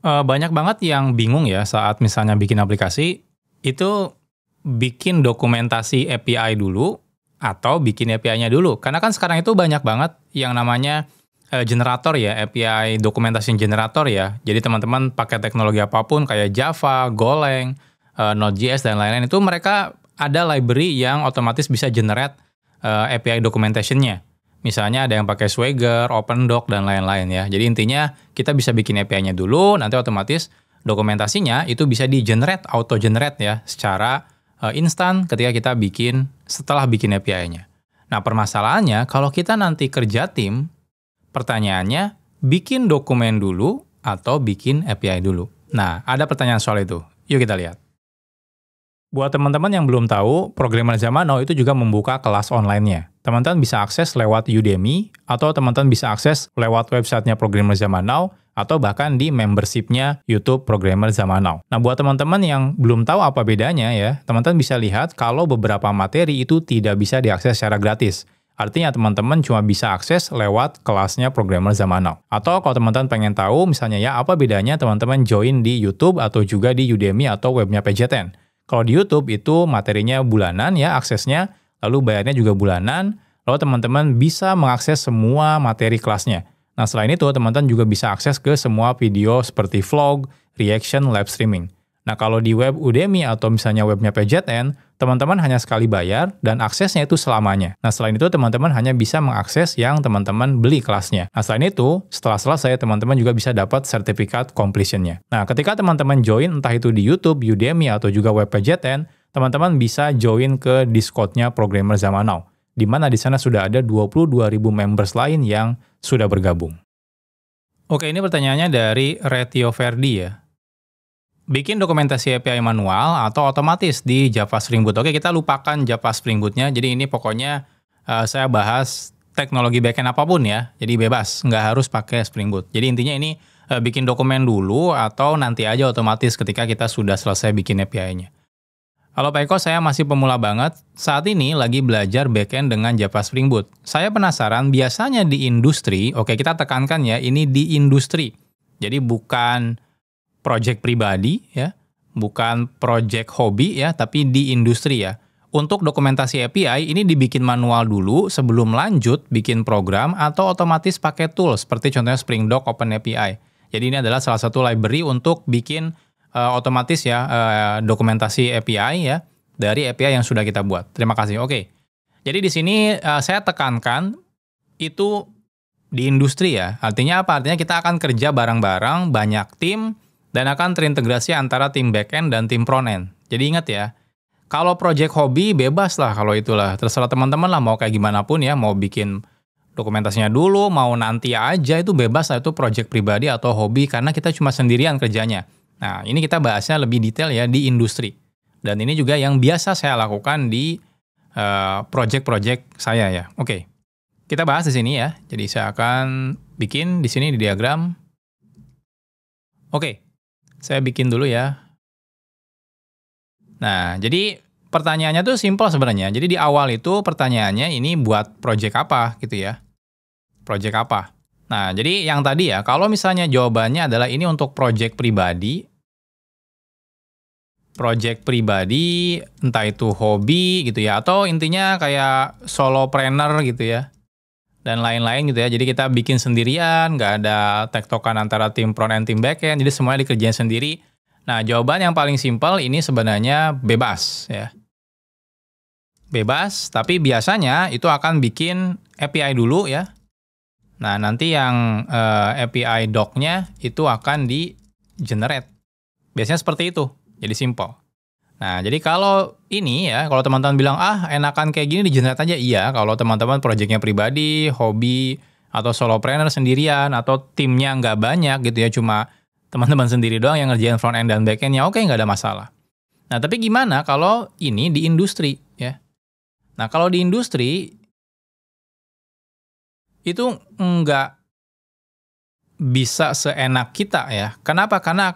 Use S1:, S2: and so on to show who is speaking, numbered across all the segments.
S1: Banyak banget yang bingung ya saat misalnya bikin aplikasi, itu bikin dokumentasi API dulu atau bikin API-nya dulu. Karena kan sekarang itu banyak banget yang namanya, generator ya, API dokumentasi generator ya. Jadi teman-teman pakai teknologi apapun kayak Java, Golang, Node.js dan lain-lain itu mereka ada library yang otomatis bisa generate, API documentation-nya. Misalnya ada yang pakai Swagger, OpenDoc, dan lain-lain ya. Jadi intinya kita bisa bikin API-nya dulu, nanti otomatis dokumentasinya itu bisa di-generate, auto-generate ya, secara instan ketika kita setelah bikin API-nya. Nah permasalahannya, kalau kita nanti kerja tim, pertanyaannya, bikin dokumen dulu atau bikin API dulu? Nah, ada pertanyaan soal itu. Yuk kita lihat. Buat teman-teman yang belum tahu, Programmer Zaman Now itu juga membuka kelas online-nya. Teman-teman bisa akses lewat Udemy, atau teman-teman bisa akses lewat websitenya Programmer Zaman Now, atau bahkan di membership-nya YouTube Programmer Zaman Now. Nah, buat teman-teman yang belum tahu apa bedanya ya, teman-teman bisa lihat kalau beberapa materi itu tidak bisa diakses secara gratis. Artinya teman-teman cuma bisa akses lewat kelasnya Programmer Zaman Now. Atau kalau teman-teman pengen tahu misalnya ya apa bedanya teman-teman join di YouTube atau juga di Udemy atau webnya PJTN. Kalau di YouTube itu materinya bulanan ya aksesnya, lalu bayarnya juga bulanan, lalu teman-teman bisa mengakses semua materi kelasnya. Nah selain itu teman-teman juga bisa akses ke semua video seperti vlog, reaction, live streaming. Nah kalau di web Udemy atau misalnya webnya PJTN, teman-teman hanya sekali bayar dan aksesnya itu selamanya. Nah selain itu teman-teman hanya bisa mengakses yang teman-teman beli kelasnya. Nah selain itu, setelah selesai teman-teman juga bisa dapat sertifikat completion-nya. Nah ketika teman-teman join entah itu di YouTube, Udemy, atau juga web PJTN, teman-teman bisa join ke Discord-nya Programmer Zaman Now, di mana di sana sudah ada 22.000 members lain yang sudah bergabung. Oke, ini pertanyaannya dari Retio Verdi ya. Bikin dokumentasi API manual atau otomatis di Java Spring Boot. Oke, kita lupakan Java Spring Boot-nya. Jadi ini pokoknya saya bahas teknologi backend apapun ya. Jadi bebas, nggak harus pakai Spring Boot. Jadi intinya ini bikin dokumen dulu atau nanti aja otomatis ketika kita sudah selesai bikin API-nya. Halo Pak Eko, saya masih pemula banget. Saat ini lagi belajar backend dengan Java Spring Boot. Saya penasaran, biasanya di industri, oke kita tekankan ya, ini di industri. Jadi bukan project pribadi ya, bukan project hobi ya, tapi di industri ya. Untuk dokumentasi API ini dibikin manual dulu sebelum lanjut bikin program atau otomatis pakai tools seperti contohnya Spring Doc Open API. Jadi ini adalah salah satu library untuk bikin otomatis ya dokumentasi API ya dari API yang sudah kita buat. Terima kasih. Oke. Jadi di sini saya tekankan itu di industri ya. Artinya apa? Artinya kita akan kerja bareng-bareng banyak tim dan akan terintegrasi antara tim backend dan tim frontend. Jadi ingat ya, kalau project hobi bebas lah kalau itulah. Terserah teman-teman lah mau kayak gimana pun ya, mau bikin dokumentasinya dulu, mau nanti aja itu bebas lah, itu project pribadi atau hobi karena kita cuma sendirian kerjanya. Nah, ini kita bahasnya lebih detail ya di industri. Dan ini juga yang biasa saya lakukan di project-project saya ya. Oke. Kita bahas di sini ya. Jadi saya akan bikin di sini di diagram. Oke. Saya bikin dulu ya. Nah, jadi pertanyaannya tuh simpel sebenarnya. Jadi di awal itu pertanyaannya ini buat project apa gitu ya. Project apa? Nah, jadi yang tadi ya, kalau misalnya jawabannya adalah ini untuk project pribadi, entah itu hobi gitu ya, atau intinya kayak solopreneur gitu ya, dan lain-lain gitu ya. Jadi kita bikin sendirian, nggak ada tektokan antara tim front end, tim back end, jadi semuanya dikerjain sendiri. Nah, jawaban yang paling simpel ini sebenarnya bebas ya. Bebas, tapi biasanya itu akan bikin API dulu ya. Nah, nanti yang API doc-nya itu akan di-generate. Biasanya seperti itu. Jadi simple. Nah, jadi kalau ini ya, kalau teman-teman bilang, enakan kayak gini di-generate aja. Iya, kalau teman-teman project-nya pribadi, hobi, atau solopreneur sendirian, atau timnya nggak banyak gitu ya, cuma teman-teman sendiri doang yang ngerjain front-end dan back-end-nya, oke, nggak ada masalah. Nah, tapi gimana kalau ini di industri ya? Nah, kalau di industri, itu nggak bisa seenak kita ya. Kenapa? Karena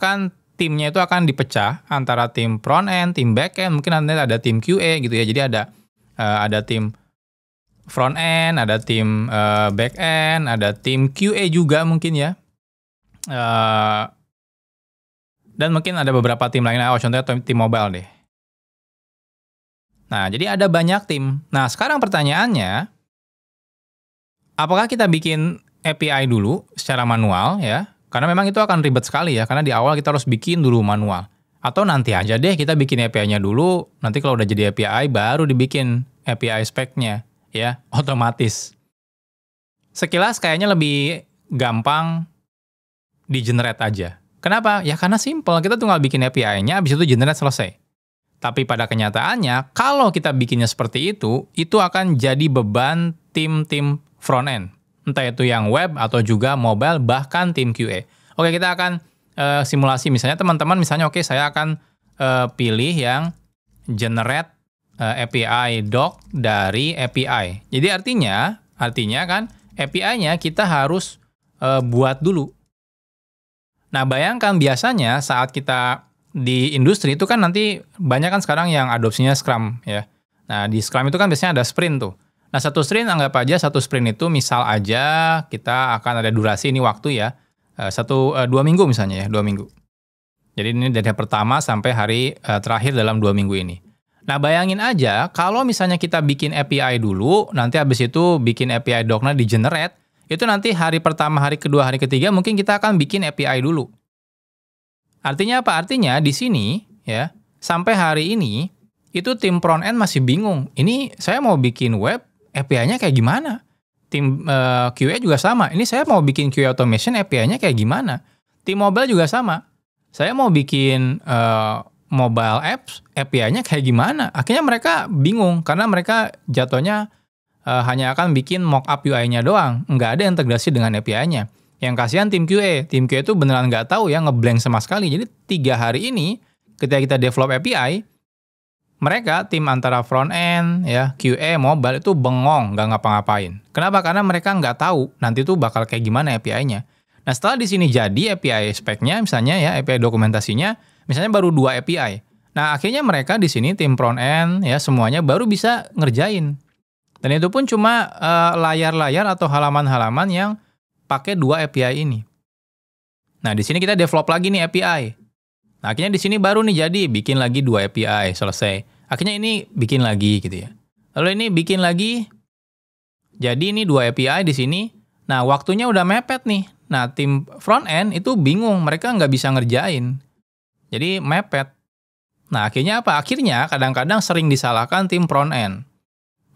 S1: timnya itu akan dipecah antara tim front end, tim back end, mungkin nanti ada tim QA gitu ya. Jadi ada tim front end, ada tim back end, ada tim QA juga mungkin ya. Dan mungkin ada beberapa tim lainnya, contohnya tim mobile deh. Nah, jadi ada banyak tim. Nah, sekarang pertanyaannya, apakah kita bikin API dulu secara manual ya? Karena memang itu akan ribet sekali ya, karena di awal kita harus bikin dulu manual. Atau nanti aja deh kita bikin API-nya dulu, nanti kalau udah jadi API baru dibikin API spec-nya ya, otomatis. Sekilas kayaknya lebih gampang di-generate aja. Kenapa? Ya karena simple, kita tinggal bikin API-nya, habis itu generate selesai. Tapi pada kenyataannya, kalau kita bikinnya seperti itu akan jadi beban tim-tim front-end. Entah itu yang web atau juga mobile, bahkan tim QA. Oke, kita akan simulasi. Misalnya teman-teman, oke saya akan pilih yang generate API doc dari API. Jadi artinya kan API-nya kita harus buat dulu. Nah, bayangkan biasanya saat kita di industri itu kan nanti banyak kan sekarang yang adopsinya Scrum ya. Nah, di Scrum itu kan biasanya ada sprint tuh. Nah, satu sprint anggap aja satu sprint itu misal aja kita akan ada durasi ini waktu ya. 2 minggu misalnya ya, 2 minggu. Jadi ini dari hari pertama sampai hari terakhir dalam 2 minggu ini. Nah, bayangin aja kalau misalnya kita bikin API dulu, nanti habis itu bikin API doc-nya di-generate, itu nanti hari pertama, hari kedua, hari ketiga mungkin kita akan bikin API dulu. Artinya apa? Artinya di sini ya, sampai hari ini itu tim front end masih bingung. Ini saya mau bikin web, API-nya kayak gimana? Tim QA juga sama. Ini saya mau bikin QA automation, API-nya kayak gimana? Tim mobile juga sama. Saya mau bikin mobile apps, API-nya kayak gimana? Akhirnya mereka bingung karena mereka jatuhnya hanya akan bikin mock-up UI-nya doang. Nggak ada integrasi dengan API-nya. Yang kasihan tim QA. Tim QA itu beneran nggak tahu ya, ngeblank sama sekali. Jadi 3 hari ini, ketika kita develop API, mereka tim antara front-end, ya, QA, mobile itu bengong, nggak ngapa-ngapain. Kenapa? Karena mereka nggak tahu nanti tuh bakal kayak gimana API-nya. Nah, setelah di sini jadi API spec-nya, misalnya ya, API dokumentasinya, misalnya baru 2 API. Nah, akhirnya mereka di sini tim front-end, ya, semuanya baru bisa ngerjain. Dan itu pun cuma layar-layar atau halaman-halaman yang pakai 2 API ini. Nah, di sini kita develop lagi nih API. Nah, akhirnya di sini baru nih jadi bikin lagi 2 API, selesai. Akhirnya ini bikin lagi gitu ya. Lalu ini bikin lagi. Jadi ini 2 API di sini. Nah, waktunya udah mepet nih. Nah, tim front end itu bingung, mereka nggak bisa ngerjain. Jadi mepet. Nah, akhirnya apa? Akhirnya kadang-kadang sering disalahkan tim front end.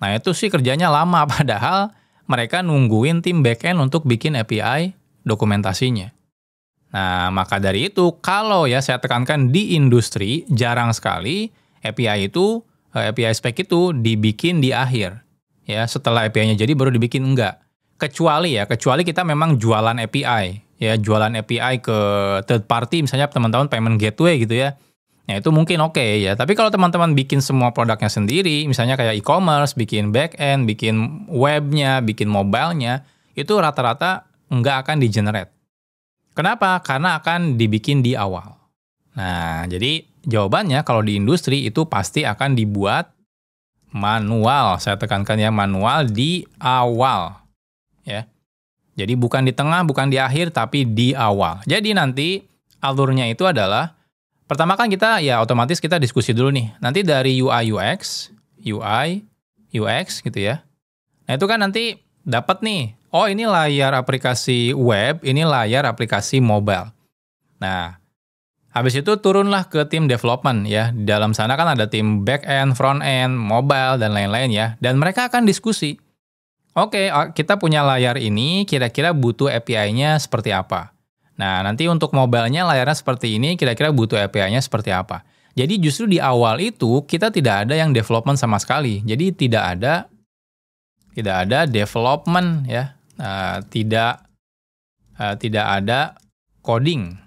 S1: Nah, itu sih kerjanya lama, padahal mereka nungguin tim back-end untuk bikin API dokumentasinya. Nah, maka dari itu, kalau ya saya tekankan di industri, jarang sekali API spec itu dibikin di akhir. Ya, setelah API-nya jadi baru dibikin, enggak. Kecuali kita memang jualan API. Ya, jualan API ke third party, misalnya teman-teman payment gateway gitu ya. Nah, itu mungkin oke ya. Tapi kalau teman-teman bikin semua produknya sendiri, misalnya kayak e-commerce, bikin back-end, bikin webnya, bikin mobile-nya, itu rata-rata nggak akan di-generate. Kenapa? Karena akan dibikin di awal. Nah, jadi jawabannya kalau di industri itu pasti akan dibuat manual. Saya tekankan ya, manual di awal. Ya. Jadi bukan di tengah, bukan di akhir, tapi di awal. Jadi nanti alurnya itu adalah pertama kan kita ya otomatis kita diskusi dulu nih. Nanti dari UI UX gitu ya. Nah, itu kan nanti dapat nih, oh ini layar aplikasi web, ini layar aplikasi mobile. Nah, habis itu turunlah ke tim development ya. Di dalam sana kan ada tim back-end, front-end, mobile, dan lain-lain ya. Dan mereka akan diskusi. Oke, kita punya layar ini, kira-kira butuh API-nya seperti apa. Nah, nanti untuk mobile-nya layarnya seperti ini, kira-kira butuh API-nya seperti apa. Jadi justru di awal itu kita tidak ada yang development sama sekali. Jadi tidak ada development ya, tidak ada coding.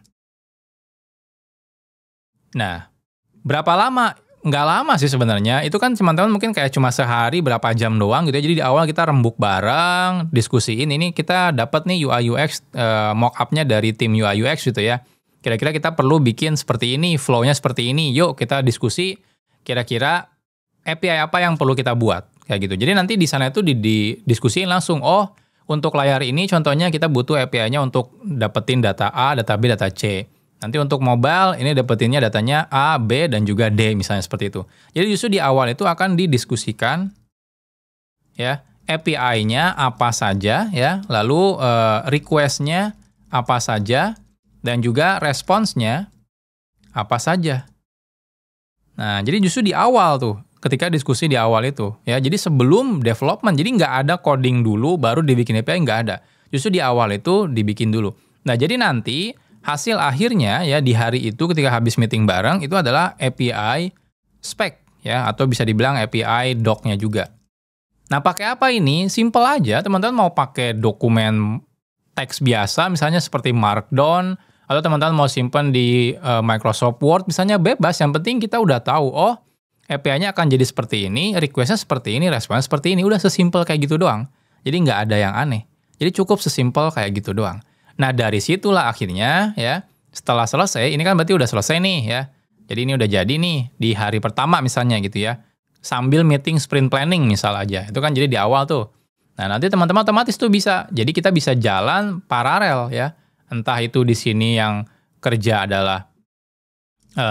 S1: Nah, berapa lama? Nggak lama sih sebenarnya. Itu kan teman-teman mungkin kayak cuma sehari berapa jam doang gitu ya. Jadi di awal kita rembuk bareng, diskusiin ini kita dapat nih UI UX mock-up-nya dari tim UI UX gitu ya. Kira-kira kita perlu bikin seperti ini, flow-nya seperti ini. Yuk kita diskusi kira-kira API apa yang perlu kita buat kayak gitu. Jadi nanti di sana itu didiskusiin langsung. Oh, untuk layar ini contohnya kita butuh API-nya untuk dapetin data A, data B, data C. Nanti untuk mobile ini dapetinnya datanya A, B, dan juga D misalnya seperti itu. Jadi justru di awal itu akan didiskusikan ya API-nya apa saja ya, lalu request-nya apa saja, dan juga respons-nya apa saja. Nah, jadi justru di awal tuh, ketika diskusi di awal itu ya, jadi sebelum development, jadi nggak ada coding dulu baru dibikin API, nggak ada. Justru di awal itu dibikin dulu. Nah, jadi nanti hasil akhirnya ya di hari itu ketika habis meeting bareng itu adalah API spec ya, atau bisa dibilang API doc-nya juga. Nah, pakai apa ini? Simple aja, teman-teman mau pakai dokumen teks biasa misalnya seperti Markdown, atau teman-teman mau simpan di Microsoft Word misalnya, bebas, yang penting kita udah tahu, oh API-nya akan jadi seperti ini, request-nya seperti ini, responnya seperti ini, udah sesimpel kayak gitu doang. Jadi nggak ada yang aneh. Jadi cukup sesimpel kayak gitu doang. Nah, dari situlah akhirnya ya, setelah selesai, ini kan berarti udah selesai nih ya. Jadi ini udah jadi nih di hari pertama misalnya gitu ya. Sambil meeting sprint planning misal aja. Itu kan jadi di awal tuh. Nah, nanti teman-teman otomatis tuh bisa. Jadi kita bisa jalan paralel ya. Entah itu di sini yang kerja adalah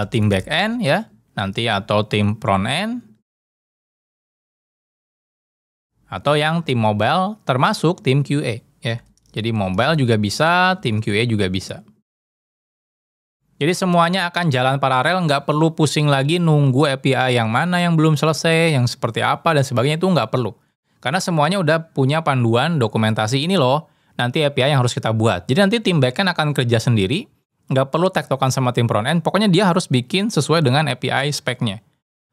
S1: tim back end ya, nanti atau tim front end, atau yang tim mobile termasuk tim QA ya. Jadi mobile juga bisa, tim QA juga bisa. Jadi semuanya akan jalan paralel, nggak perlu pusing lagi nunggu API yang mana yang belum selesai, yang seperti apa dan sebagainya, itu nggak perlu. Karena semuanya udah punya panduan dokumentasi ini loh, nanti API yang harus kita buat. Jadi nanti tim backend akan kerja sendiri, nggak perlu tektokan sama tim front end, pokoknya dia harus bikin sesuai dengan API spec-nya.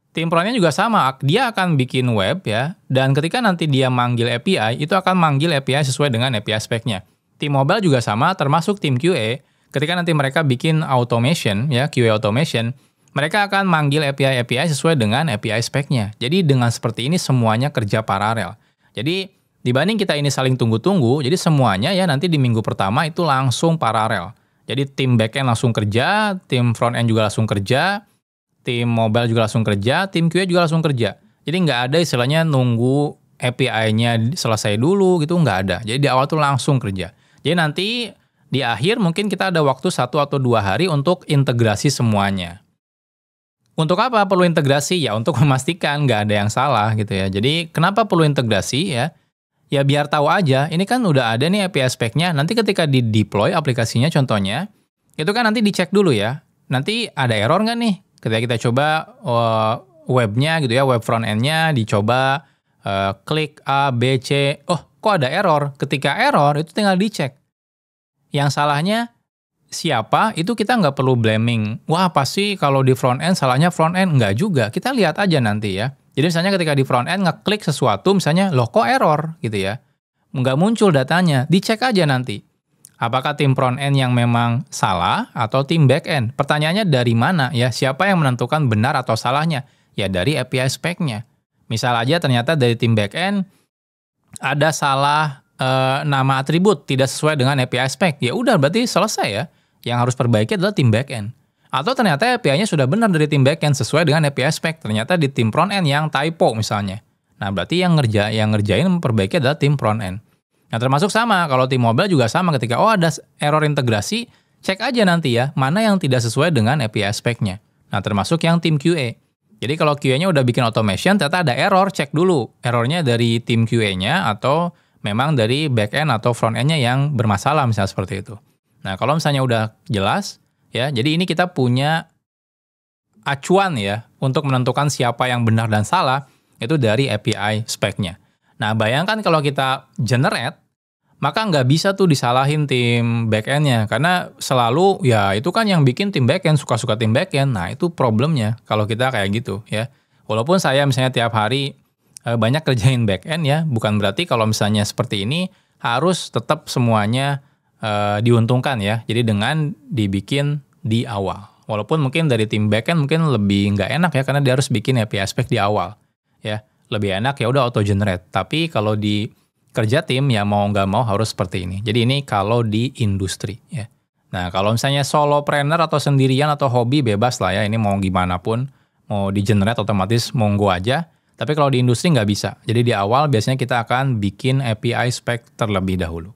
S1: Tim front end juga sama, dia akan bikin web ya, dan ketika nanti dia manggil API, itu akan manggil API sesuai dengan API spec-nya. Tim mobile juga sama, termasuk tim QA, ketika nanti mereka bikin automation, ya QA automation, mereka akan manggil API sesuai dengan API spec-nya. Jadi dengan seperti ini semuanya kerja paralel. Jadi dibanding kita ini saling tunggu-tunggu, jadi semuanya ya nanti di minggu pertama itu langsung paralel. Jadi tim back-end langsung kerja, tim front-end juga langsung kerja, tim mobile juga langsung kerja, tim QA juga langsung kerja. Jadi nggak ada istilahnya nunggu API-nya selesai dulu gitu, nggak ada. Jadi di awal tuh langsung kerja. Jadi nanti di akhir mungkin kita ada waktu 1 atau 2 hari untuk integrasi semuanya. Untuk apa perlu integrasi? Ya untuk memastikan nggak ada yang salah gitu ya. Jadi kenapa perlu integrasi ya? Ya biar tahu aja, ini kan udah ada nih API spec-nya, nanti ketika di-deploy aplikasinya contohnya, itu kan nanti dicek dulu ya. Nanti ada error nggak nih? Ketika kita coba webnya gitu ya, web front end-nya dicoba, klik A, B, C, oh kok ada error? Ketika error itu tinggal dicek. Yang salahnya siapa, itu kita nggak perlu blaming. Wah pasti kalau di front end salahnya front end. Nggak juga, kita lihat aja nanti ya. Jadi misalnya ketika di front end ngeklik sesuatu, misalnya loh kok error gitu ya. Nggak muncul datanya, dicek aja nanti. Apakah tim front end yang memang salah atau tim back end? Pertanyaannya dari mana ya? Siapa yang menentukan benar atau salahnya? Ya dari API spec-nya. Misal aja ternyata dari tim back end ada salah nama atribut tidak sesuai dengan API spec. Ya udah berarti selesai ya. Yang harus perbaiki adalah tim back end. Atau ternyata API-nya sudah benar dari tim back end sesuai dengan API spec. Ternyata di tim front end yang typo misalnya. Nah berarti yang ngerjain memperbaiki adalah tim front end. Nah termasuk sama, kalau tim mobile juga sama ketika ada error integrasi, cek aja nanti ya, mana yang tidak sesuai dengan API spec-nya. Nah termasuk yang tim QA. Jadi kalau QA-nya udah bikin automation, ternyata ada error, cek dulu. Errornya dari tim QA-nya atau memang dari back-end atau front-end-nya yang bermasalah misalnya seperti itu. Nah kalau misalnya udah jelas, ya jadi ini kita punya acuan ya, untuk menentukan siapa yang benar dan salah, itu dari API spec-nya. Nah, bayangkan kalau kita generate, maka nggak bisa tuh disalahin tim back-end-nya. Karena selalu, ya itu kan yang bikin tim back-end, suka-suka tim back-end. Nah, itu problemnya kalau kita kayak gitu ya. Walaupun saya misalnya tiap hari banyak kerjain back-end ya, bukan berarti kalau misalnya seperti ini, harus tetap semuanya diuntungkan ya. Jadi dengan dibikin di awal. Walaupun mungkin dari tim back-end mungkin lebih nggak enak ya, karena dia harus bikin API spec di awal ya. Lebih enak ya udah auto generate. Tapi kalau di kerja tim ya mau nggak mau harus seperti ini. Jadi ini kalau di industri ya. Nah kalau misalnya solopreneur atau sendirian atau hobi bebas lah ya. Ini mau gimana pun mau di generate otomatis monggo aja. Tapi kalau di industri nggak bisa. Jadi di awal biasanya kita akan bikin API spec terlebih dahulu.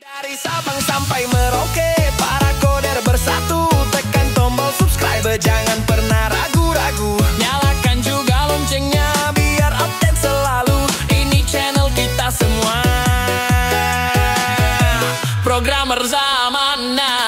S2: Dari Sabang sampai Merauke, para kode Programmer zaman now.